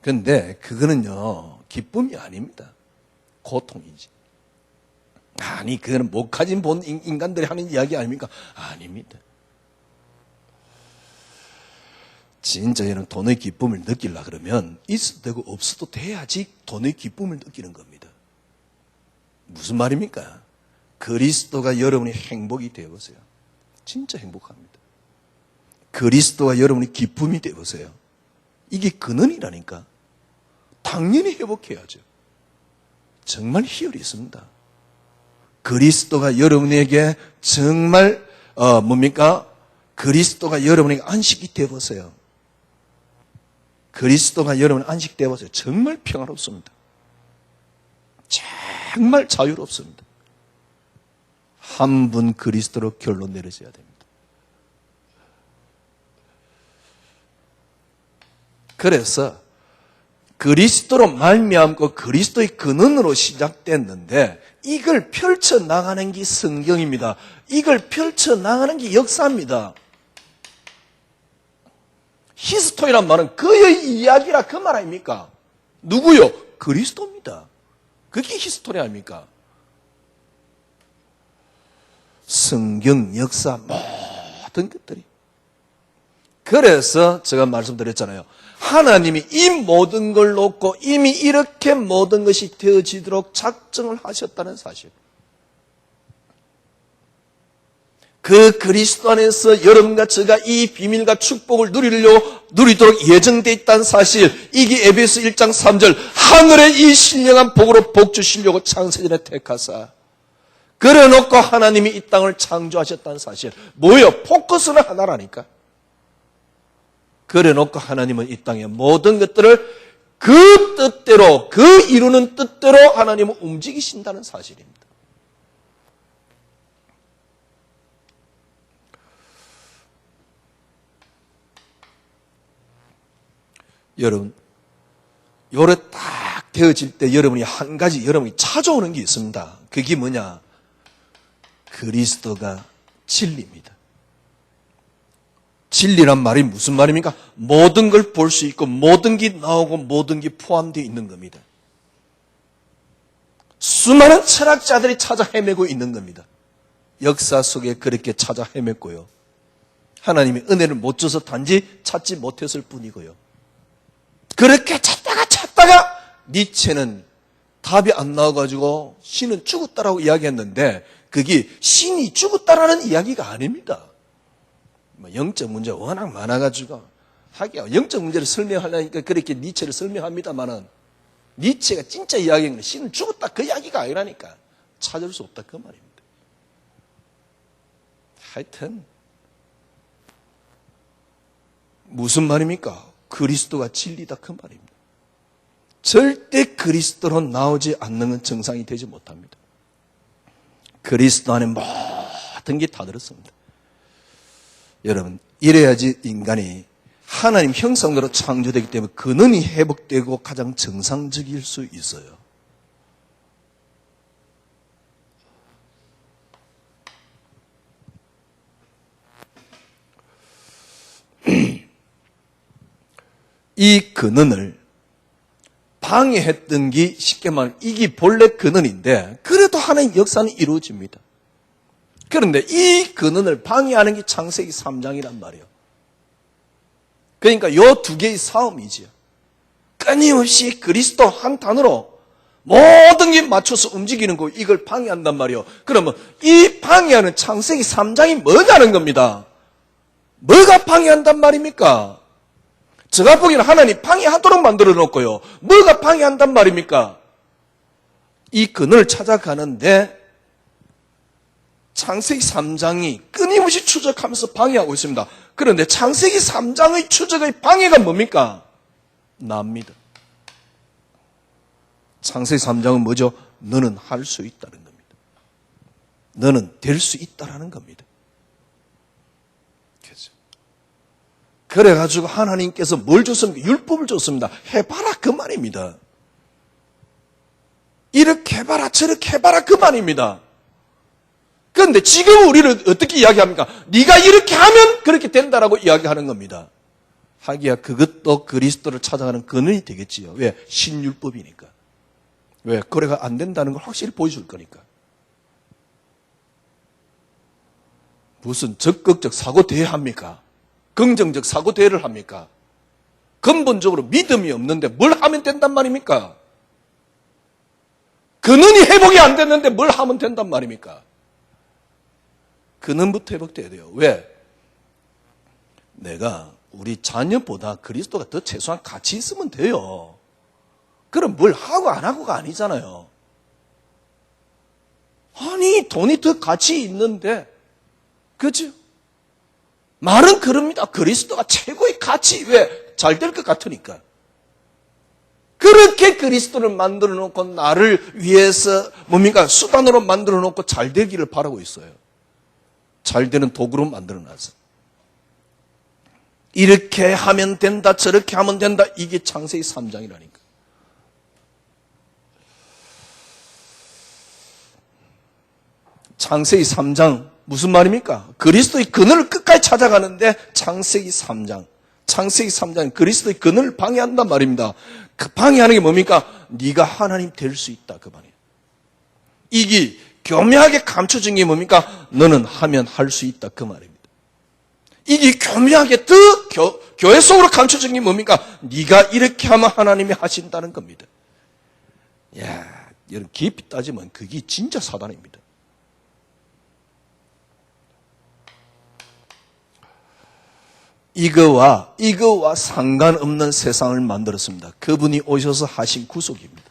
S1: 근데 그거는요, 기쁨이 아닙니다. 고통이지. 아니, 그거는 못 가진 본 인간들이 하는 이야기 아닙니까? 아닙니다. 진짜 얘는 돈의 기쁨을 느끼려 그러면 있어도 되고 없어도 돼야지 돈의 기쁨을 느끼는 겁니다. 무슨 말입니까? 그리스도가 여러분의 행복이 되어보세요. 진짜 행복합니다. 그리스도가 여러분의 기쁨이 되어보세요. 이게 근원이라니까. 당연히 회복해야죠. 정말 희열이 있습니다. 그리스도가 여러분에게 정말 뭡니까? 그리스도가 여러분에게 안식이 되어보세요. 그리스도가 여러분 안식 되어보세요. 정말 평화롭습니다. 정말 자유롭습니다. 한 분 그리스도로 결론 내려져야 됩니다. 그래서 그리스도로 말미암고 그리스도의 근원으로 시작됐는데 이걸 펼쳐나가는 게 성경입니다. 이걸 펼쳐나가는 게 역사입니다. 히스토리란 말은 그의 이야기라 그 말 아닙니까? 누구요? 그리스도입니다. 그게 히스토리 아닙니까? 성경, 역사, 모든 것들이. 그래서 제가 말씀드렸잖아요. 하나님이 이 모든 걸 놓고 이미 이렇게 모든 것이 되어지도록 작정을 하셨다는 사실. 그 그리스도 안에서 여러분과 제가 이 비밀과 축복을 누리도록 예정되어 있다는 사실. 이게 에베소 1장 3절 하늘의 이 신령한 복으로 복 주시려고 창세전에 택하사 그래놓고 하나님이 이 땅을 창조하셨다는 사실. 뭐예요? 포커스는 하나라니까. 그래놓고 하나님은 이 땅의 모든 것들을 그 뜻대로, 그 이루는 뜻대로 하나님은 움직이신다는 사실입니다. 여러분, 요래 딱 되어질 때 여러분이 한 가지 여러분이 찾아오는 게 있습니다. 그게 뭐냐? 그리스도가 진리입니다. 진리란 말이 무슨 말입니까? 모든 걸 볼 수 있고 모든 게 나오고 모든 게 포함되어 있는 겁니다. 수많은 철학자들이 찾아 헤매고 있는 겁니다. 역사 속에 그렇게 찾아 헤맸고요. 하나님의 은혜를 못 줘서 단지 찾지 못했을 뿐이고요. 그렇게 찾다가 니체는 답이 안 나와가지고 신은 죽었다라고 이야기했는데 그게 신이 죽었다라는 이야기가 아닙니다. 영적 문제 워낙 많아가지고 하기야 영적 문제를 설명하려니까 그렇게 니체를 설명합니다만은 니체가 진짜 이야기는 신은 죽었다 그 이야기가 아니라니까. 찾을 수 없다 그 말입니다. 하여튼 무슨 말입니까? 그리스도가 진리다 그 말입니다. 절대 그리스도로 나오지 않는 건 정상이 되지 못합니다. 그리스도 안에 모든 게 다 들었습니다. 여러분, 이래야지 인간이 하나님 형상대로 창조되기 때문에 근원이 회복되고 가장 정상적일 수 있어요. 이 근원을 방해했던 게 쉽게 말하면 이게 본래 근원인데 그래도 하나님 역사는 이루어집니다. 그런데 이 근원을 방해하는 게 창세기 3장이란 말이에요. 그러니까 요 두 개의 싸움이지요. 끊임없이 그리스도 한 단어로 모든 게 맞춰서 움직이는 거 이걸 방해한단 말이에요. 그러면 이 방해하는 창세기 3장이 뭐냐는 겁니다. 뭐가 방해한단 말입니까? 제가 보기에는 하나님 방해하도록 만들어 놓고요. 뭐가 방해한단 말입니까? 이 근을 찾아가는데 창세기 3장이 끊임없이 추적하면서 방해하고 있습니다. 그런데 창세기 3장의 추적의 방해가 뭡니까? 납니다. 창세기 3장은 뭐죠? 너는 할 수 있다는 겁니다. 너는 될 수 있다라는 겁니다. 그래가지고 하나님께서 뭘 줬습니까? 율법을 줬습니다. 해봐라 그 말입니다. 이렇게 해봐라 저렇게 해봐라 그 말입니다. 그런데 지금 우리를 어떻게 이야기합니까? 네가 이렇게 하면 그렇게 된다라고 이야기하는 겁니다. 하기야 그것도 그리스도를 찾아가는 근원이 되겠지요. 왜? 신율법이니까. 왜? 그래가 안 된다는 걸 확실히 보여줄 거니까. 무슨 적극적 사고대회 합니까? 긍정적 사고대회를 합니까? 근본적으로 믿음이 없는데 뭘 하면 된단 말입니까? 근원이 회복이 안 됐는데 뭘 하면 된단 말입니까? 근원부터 회복돼야 돼요. 왜? 내가 우리 자녀보다 그리스도가 더 최소한 가치 있으면 돼요. 그럼 뭘 하고 안 하고가 아니잖아요. 아니 돈이 더 가치 있는데 그렇죠? 말은 그럽니다. 그리스도가 최고의 가치. 왜? 잘 될 것 같으니까. 그렇게 그리스도를 만들어 놓고 나를 위해서 뭡니까? 수단으로 만들어 놓고 잘 되기를 바라고 있어요. 잘 되는 도구로 만들어 놨어. 이렇게 하면 된다, 저렇게 하면 된다. 이게 창세기 3장이라니까. 창세기 3장 무슨 말입니까? 그리스도의 근원을 끝까지 찾아가는데 창세기 3장 창세기 3장 그리스도의 근을 방해한단 말입니다. 그 방해하는 게 뭡니까? 네가 하나님 될 수 있다 그 말이에요. 이게 교묘하게 감춰진 게 뭡니까? 너는 하면 할 수 있다 그 말입니다. 이게 교묘하게 교회 속으로 감춰진 게 뭡니까? 네가 이렇게 하면 하나님이 하신다는 겁니다. 야, 여러분 깊이 따지면 그게 진짜 사단입니다. 이거와 상관없는 세상을 만들었습니다. 그분이 오셔서 하신 구속입니다.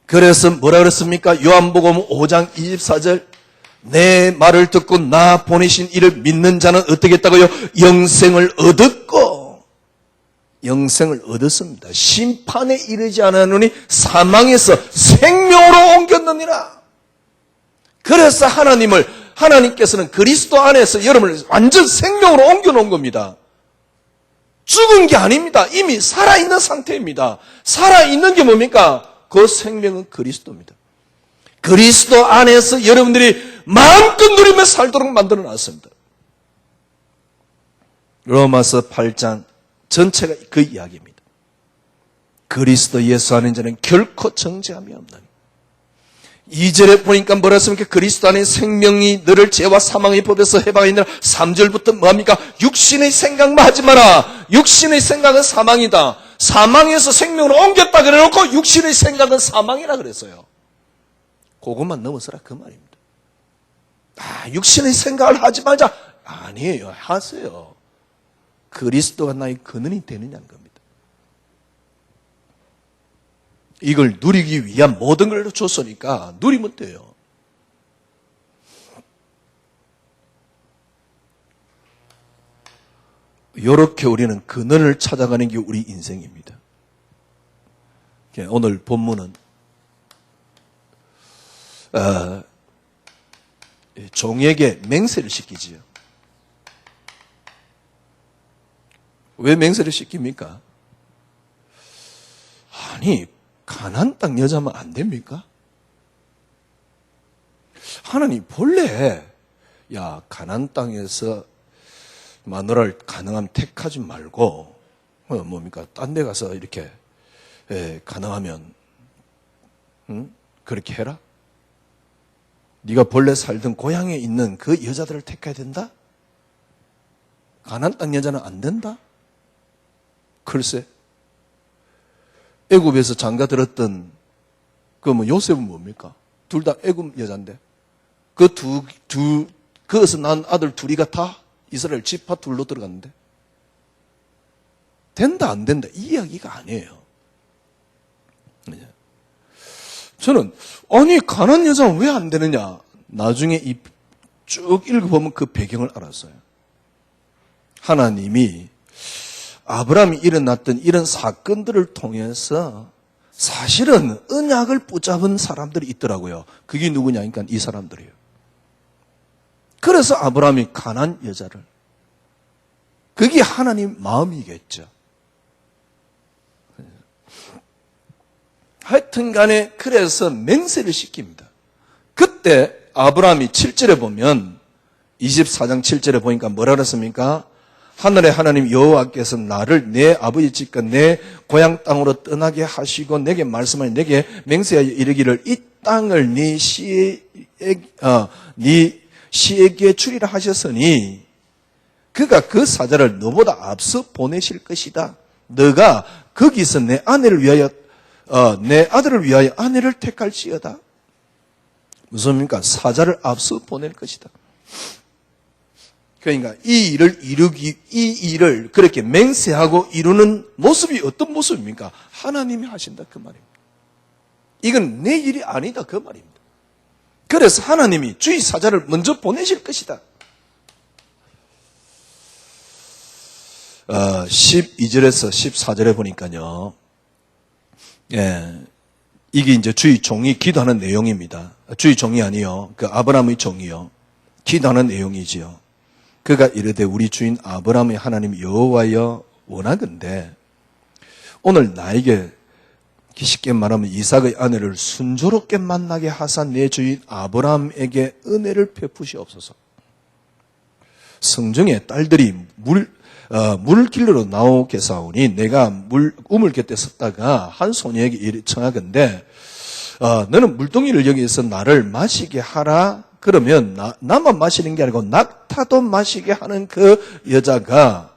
S1: 그래서 뭐라 그랬습니까? 요한복음 5장 24절 내 말을 듣고 나 보내신 이를 믿는 자는 어떻게 했다고요? 영생을 얻었고 영생을 얻었습니다. 심판에 이르지 않았느니 사망에서 생명으로 옮겼느니라. 그래서 하나님께서는 그리스도 안에서 여러분을 완전 생명으로 옮겨놓은 겁니다. 죽은 게 아닙니다. 이미 살아있는 상태입니다. 살아있는 게 뭡니까? 그 생명은 그리스도입니다. 그리스도 안에서 여러분들이 마음껏 누리며 살도록 만들어 놨습니다. 로마서 8장 전체가 그 이야기입니다. 그리스도 예수 안에 자는 결코 정죄함이 없나니. 2절에 보니까 뭐라 했습니까? 그리스도 안에 생명이 너를 죄와 사망의 법에서 해방하니라. 3절부터 뭐합니까? 육신의 생각만 하지 마라. 육신의 생각은 사망이다. 사망에서 생명으로 옮겼다 그래놓고 육신의 생각은 사망이라 그랬어요. 그것만 넘어서라 그 말입니다. 육신의 생각을 하지 말자. 아니에요. 하세요. 그리스도가 나의 근원이 되느냐는 겁니다. 이걸 누리기 위한 모든 걸 줬으니까 누리면 돼요. 이렇게 우리는 근원을 찾아가는 게 우리 인생입니다. 오늘 본문은 종에게 맹세를 시키지요. 왜 맹세를 시킵니까? 아니, 가나안 땅 여자면 안 됩니까? 하나님 본래 가나안 땅에서 마누라를 가능하면 택하지 말고 뭡니까? 딴 데 가서 이렇게 가능하면 그렇게 해라? 네가 본래 살던 고향에 있는 그 여자들을 택해야 된다? 가나안 땅 여자는 안 된다? 글쎄, 애굽에서 장가 들었던 요셉은 뭡니까? 둘 다 애굽 여자인데 그에서 난 아들 둘이가 다 이스라엘 지파 둘로 들어갔는데 된다 안 된다 이 이야기가 아니에요. 저는 아니 가나안 여자는 왜 안 되느냐? 나중에 쭉 읽어보면 그 배경을 알았어요. 하나님이 아브라함이 일어났던 이런 사건들을 통해서 사실은 언약을 붙잡은 사람들이 있더라고요. 그게 누구냐? 그러니까 이 사람들이에요. 그래서 아브라함이 가나안 여자를, 그게 하나님 마음이겠죠. 하여튼 간에 그래서 맹세를 시킵니다. 그때 아브라함이 7절에 보면 24장 7절에 보니까 뭐라 그랬습니까? 하늘의 하나님 여호와께서 나를 내 아버지 집과 내 고향 땅으로 떠나게 하시고 내게 말씀하여 내게 맹세하여 이르기를 이 땅을 네 시에게 주리라 하셨으니 그가 그 사자를 너보다 앞서 보내실 것이다. 너가 거기서 내 아내를 위하여 내 아들을 위하여 아내를 택할지어다. 무슨 말입니까? 사자를 앞서 보낼 것이다. 그러니까 이 일을 그렇게 맹세하고 이루는 모습이 어떤 모습입니까? 하나님이 하신다 그 말입니다. 이건 내 일이 아니다 그 말입니다. 그래서 하나님이 주의 사자를 먼저 보내실 것이다. 12절에서 14절에 보니까요. 이게 이제 주의 종이 기도하는 내용입니다. 주의 종이 아니요. 그 아브라함의 종이요. 기도하는 내용이지요. 그가 이르되 우리 주인 아브라함의 하나님 여호와여 원하건대 오늘 나에게 쉽게 말하면 이삭의 아내를 순조롭게 만나게 하사 내 주인 아브라함에게 은혜를 베푸시옵소서. 성중에 딸들이 물 길러 나오겠사오니 내가 우물 곁에 섰다가 한 소녀에게 이르 청하건대 너는 물동이를 여기서 나를 마시게 하라. 그러면 나만 마시는 게 아니고 낙타도 마시게 하는 그 여자가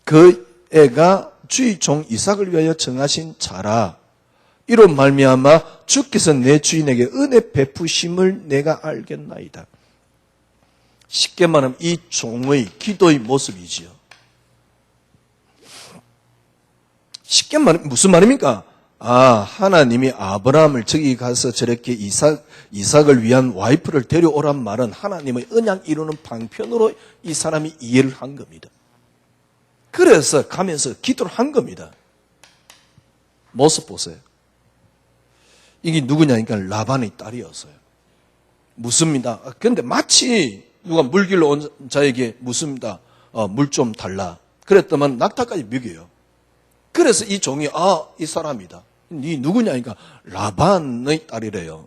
S1: 그 애가 주의 종 이삭을 위하여 정하신 자라. 이로 말미암아 주께서 내 주인에게 은혜 베푸심을 내가 알겠나이다. 쉽게 말하면 이 종의 기도의 모습이지요. 쉽게 말하면 무슨 말입니까? 하나님이 아브라함을 저기 가서 저렇게 이삭을 위한 와이프를 데려오란 말은 하나님의 언약 이루는 방편으로 이 사람이 이해를 한 겁니다. 그래서 가면서 기도를 한 겁니다. 모습 보세요. 이게 누구냐니까 라반의 딸이었어요. 묻습니다. 그런데 마치 누가 물 길러 온 자에게 묻습니다. 물 좀 달라. 그랬더만 낙타까지 먹여요. 그래서 이 종이 이 사람이다. 니 누구냐니까 라반의 딸이래요.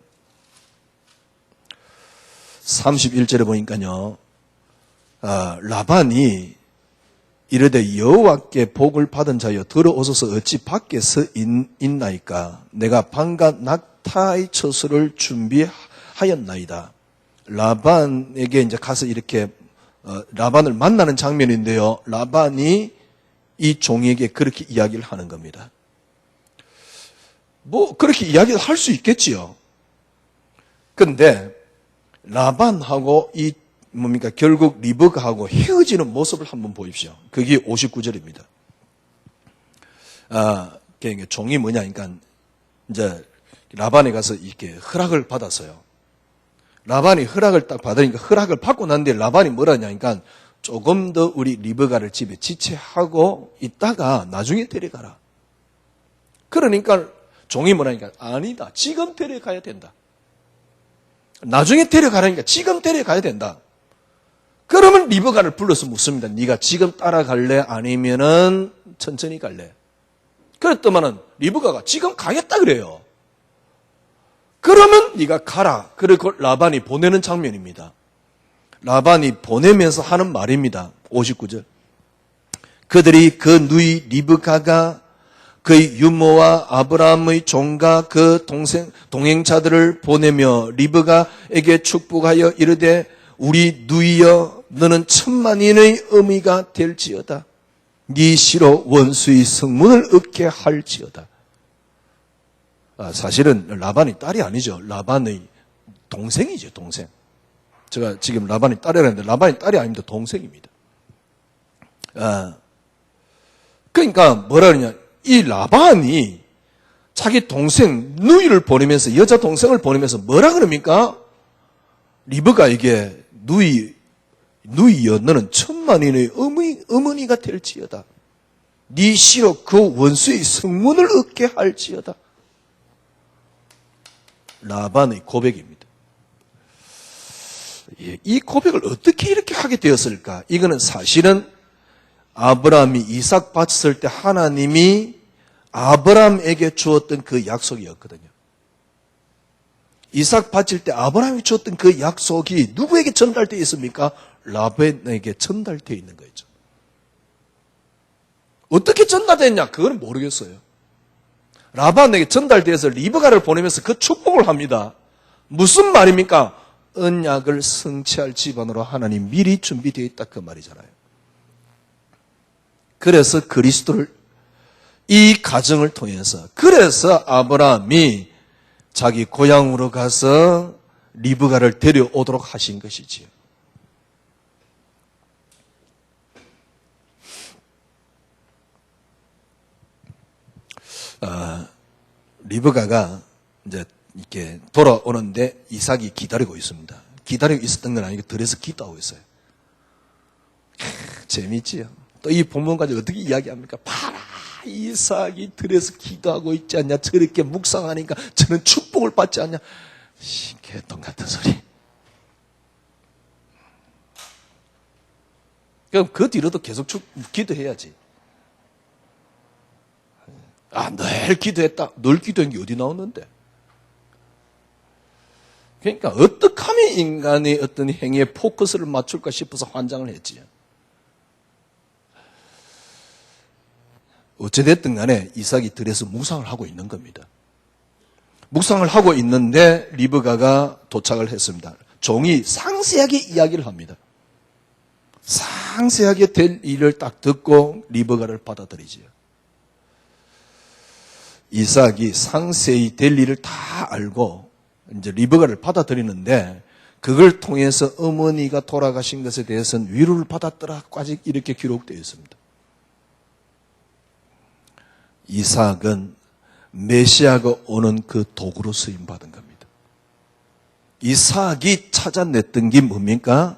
S1: 31절에 보니까요. 라반이 이르되 여호와께 복을 받은 자여 들어오소서 어찌 밖에서 있나이까 내가 방가 낙타의 처소를 준비하였나이다. 라반에게 이제 가서 이렇게 라반을 만나는 장면인데요. 라반이 이 종에게 그렇게 이야기를 하는 겁니다. 그렇게 이야기를 할 수 있겠지요. 근데 라반하고 결국 리브가하고 헤어지는 모습을 한번 보십시오. 그게 59절입니다. 그러니까 종이 뭐냐니까, 이제, 라반에 가서 이렇게 허락을 받았어요. 라반이 허락을 딱 받으니까 허락을 받고 난 뒤에 라반이 뭐라냐니까, 조금 더 우리 리브가를 집에 지체하고 있다가 나중에 데려가라. 그러니까 종이 뭐라니까, 아니다. 지금 데려가야 된다. 나중에 데려가라니까 지금 데려가야 된다. 그러면 리브가를 불러서 묻습니다. 네가 지금 따라갈래? 아니면은 천천히 갈래? 그랬더만은 리브가가 지금 가겠다 그래요. 그러면 네가 가라. 그리고 라반이 보내는 장면입니다. 라반이 보내면서 하는 말입니다. 59절. 그들이 그 누이 리브가가 그의 유모와 아브라함의 종과 그 동행자들을 보내며 리브가에게 축복하여 이르되 우리 누이여 너는 천만인의 어미가 될지어다. 네 시로 원수의 성문을 얻게 할지어다. 사실은 라반이 딸이 아니죠. 라반의 동생이죠. 동생. 제가 지금 라반이 딸이라는데 라반이 딸이 아닙니다. 동생입니다. 그러니까 뭐라 그러냐. 이 라반이 자기 동생 누이를 보내면서 여자 동생을 보내면서 뭐라 그럽니까? 리브가에게 누이여 너는 천만인의 어머니가 될지어다. 네 시로 그 원수의 성문을 얻게 할지어다. 라반의 고백입니다. 이 고백을 어떻게 이렇게 하게 되었을까? 이거는 사실은 아브라함이 이삭 바쳤을 때 하나님이 아브라함에게 주었던 그 약속이었거든요. 이삭 바칠 때 아브라함이 주었던 그 약속이 누구에게 전달되어 있습니까? 라반에게 전달되어 있는 거죠. 어떻게 전달됐냐? 그건 모르겠어요. 라반에게 전달되어서 리브가를 보내면서 그 축복을 합니다. 무슨 말입니까? 언약을 성취할 집안으로 하나님 미리 준비되어 있다 그 말이잖아요. 그래서 그리스도를 이 가정을 통해서 그래서 아브라함이 자기 고향으로 가서 리브가를 데려오도록 하신 것이지요. 리브가가 이제 이렇게 돌아오는데 이삭이 기다리고 있습니다. 기다리고 있었던 건 아니고 들에서 기도하고 있어요. 재밌지요. 또 이 본문까지 어떻게 이야기합니까? 봐라, 이삭이 들에서 기도하고 있지 않냐? 저렇게 묵상하니까 저는 축복을 받지 않냐? 개똥 같은 소리. 그럼 그 뒤로도 계속 기도해야지. 늘 기도했다. 늘 기도한 게 어디 나오는데? 그러니까 어떻게 하면 인간의 어떤 행위에 포커스를 맞출까 싶어서 환장을 했지요. 어찌됐든 간에 이삭이 들에서 묵상을 하고 있는 겁니다. 묵상을 하고 있는데 리브가가 도착을 했습니다. 종이 상세하게 이야기를 합니다. 상세하게 될 일을 딱 듣고 리브가를 받아들이지요. 이삭이 상세히 될 일을 다 알고 이제 리브가를 받아들이는데 그걸 통해서 어머니가 돌아가신 것에 대해서는 위로를 받았더라까지 이렇게 기록되어 있습니다. 이삭은 메시아가 오는 그 도구로 쓰임받은 겁니다. 이삭이 찾아냈던 게 뭡니까?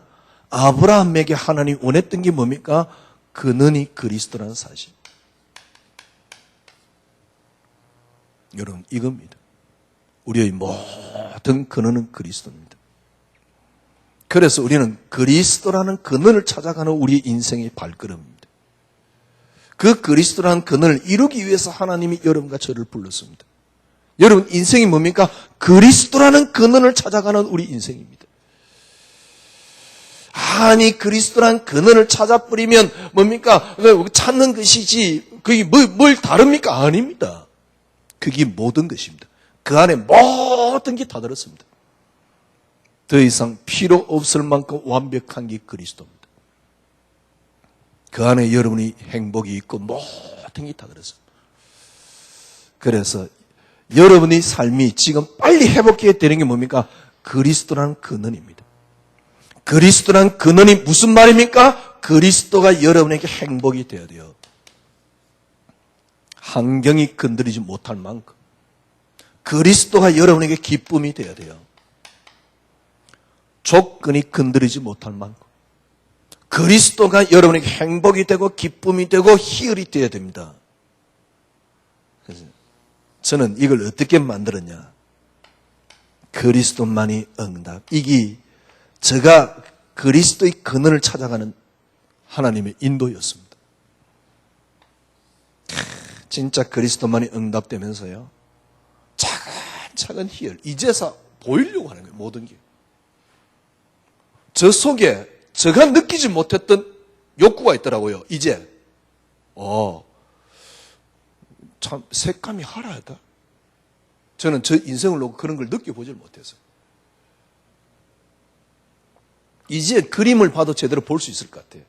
S1: 아브라함에게 하나님이 원했던 게 뭡니까? 근원이 그리스도라는 사실. 여러분, 이겁니다. 우리의 모든 근원은 그리스도입니다. 그래서 우리는 그리스도라는 근원을 찾아가는 우리 인생의 발걸음입니다. 그 그리스도라는 근원을 이루기 위해서 하나님이 여러분과 저를 불렀습니다. 여러분, 인생이 뭡니까? 그리스도라는 근원을 찾아가는 우리 인생입니다. 아니, 그리스도라는 근원을 찾아버리면 뭡니까? 찾는 것이지 그게 뭘 다릅니까? 아닙니다. 그게 모든 것입니다. 그 안에 모든 게 다 들었습니다. 더 이상 필요 없을 만큼 완벽한 게 그리스도입니다. 그 안에 여러분이 행복이 있고 모든 게 다 들었습니다. 그래서 여러분의 삶이 지금 빨리 회복해야 되는 게 뭡니까? 그리스도라는 근원입니다. 그리스도라는 근원이 무슨 말입니까? 그리스도가 여러분에게 행복이 되어야 돼요. 환경이 건드리지 못할 만큼 그리스도가 여러분에게 기쁨이 되어야 돼요. 조건이 건드리지 못할 만큼 그리스도가 여러분에게 행복이 되고 기쁨이 되고 희열이 되어야 됩니다. 그래서 저는 이걸 어떻게 만들었냐? 그리스도만이 응답. 이게 제가 그리스도의 근원을 찾아가는 하나님의 인도였습니다. 진짜 그리스도만이 응답되면서요. 차근차근 희열, 이제서 보이려고 하는 거예요. 모든 게. 저 속에 제가 느끼지 못했던 욕구가 있더라고요. 이제. 참 색감이 화려하다. 저는 저 인생을 놓고 그런 걸 느껴보질 못했어요. 이제 그림을 봐도 제대로 볼 수 있을 것 같아요.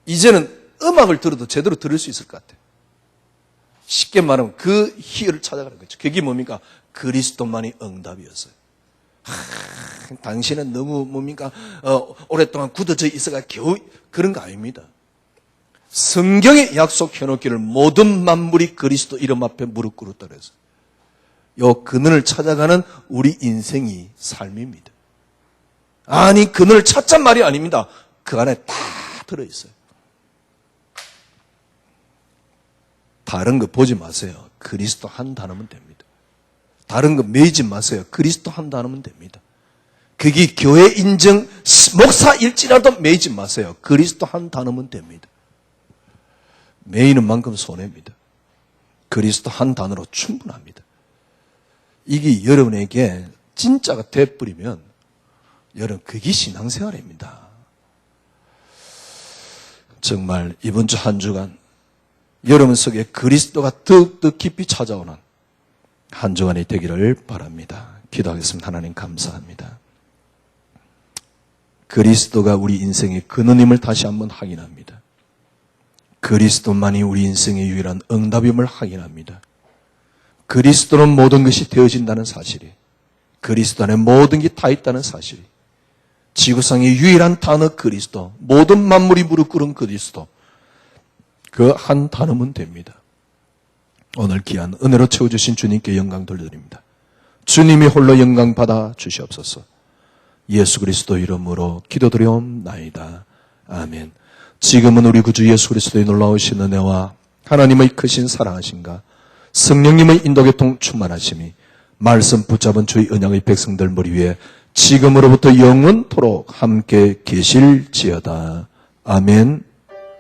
S1: 이제는 음악을 들어도 제대로 들을 수 있을 것 같아요. 쉽게 말하면 그 희열을 찾아가는 거죠. 그게 뭡니까? 그리스도만이 응답이었어요. 당신은 너무 뭡니까? 오랫동안 굳어져 있어가 겨우 그런 거 아닙니다. 성경에 약속해놓기를 모든 만물이 그리스도 이름 앞에 무릎 꿇었다 그래서 요 근원을 찾아가는 우리 인생이 삶입니다. 아니, 근원을 찾잔 말이 아닙니다. 그 안에 다 들어있어요. 다른 거 보지 마세요. 그리스도 한 단어면 됩니다. 다른 거 매이지 마세요. 그리스도 한 단어면 됩니다. 그게 교회 인정 목사일지라도 매이지 마세요. 그리스도 한 단어면 됩니다. 매이는 만큼 손해입니다. 그리스도 한 단어로 충분합니다. 이게 여러분에게 진짜가 돼버리면 여러분 그게 신앙생활입니다. 정말 이번 주 한 주간 여러분 속에 그리스도가 더욱 깊이 찾아오는 한 주간이 되기를 바랍니다. 기도하겠습니다. 하나님 감사합니다. 그리스도가 우리 인생의 근원임을 다시 한번 확인합니다. 그리스도만이 우리 인생의 유일한 응답임을 확인합니다. 그리스도는 모든 것이 되어진다는 사실이, 그리스도 안에 모든 게 다 있다는 사실이, 지구상의 유일한 단어 그리스도, 모든 만물이 무릎 꿇은 그리스도, 그 한 단어면 됩니다. 오늘 귀한 은혜로 채워주신 주님께 영광 돌려드립니다. 주님이 홀로 영광 받아 주시옵소서. 예수 그리스도 이름으로 기도드리옵나이다. 아멘. 지금은 우리 구주 예수 그리스도의 놀라우신 은혜와 하나님의 크신 사랑하심과 성령님의 인도교통 충만하심이 말씀 붙잡은 주의 언약의 백성들 머리 위에 지금으로부터 영원토록 함께 계실지어다. 아멘.